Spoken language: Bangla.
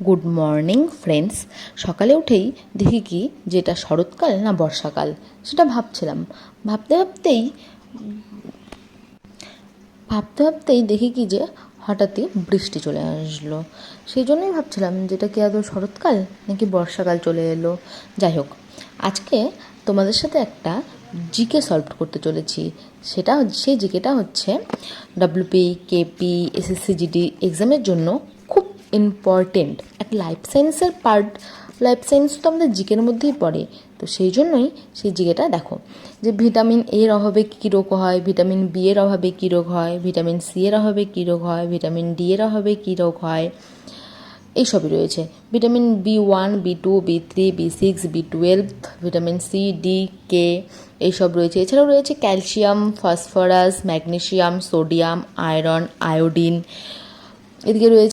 Good morning friends. সকালে উঠেই দেখি কি যে এটা শরৎকাল না বর্ষাকাল সেটা ভাবছিলাম। ভাবতে ভাবতেই দেখি কি যে হঠাৎই বৃষ্টি চলে আসলো। সেই জন্যই ভাবছিলাম যে এটা কি আদৌ শরৎকাল নাকি বর্ষাকাল চলে এলো। যাই হোক, আজকে তোমাদের সাথে একটা জিকে সলভ করতে চলেছি। সেই জিকেটা হচ্ছে ডব্লিউপি, কেপি, এসএসসি জিডি এক্সামের জন্য খুব ইম্পর্টেন্ট একটা লাইফ সায়েন্সের পার্ট। লাইফ সায়েন্স তো আমাদের জিকের মধ্যেই পড়ে, তো সেই জন্যই সেই জিকেটা দেখো যে ভিটামিন এর অভাবে কী রোগ হয়, ভিটামিন বি এর অভাবে কী রোগ হয়, ভিটামিন সি এর অভাবে কী রোগ হয়, ভিটামিন ডি এর অভাবে কী রোগ হয়, এইসবই রয়েছে। Vitamin B one, B2, বি3, বি6, বি12, vitamin C, D, কে এইসব রয়েছে। এছাড়াও রয়েছে calcium, phosphorus, magnesium, sodium, iron, iodine. এদিকে রয়েছে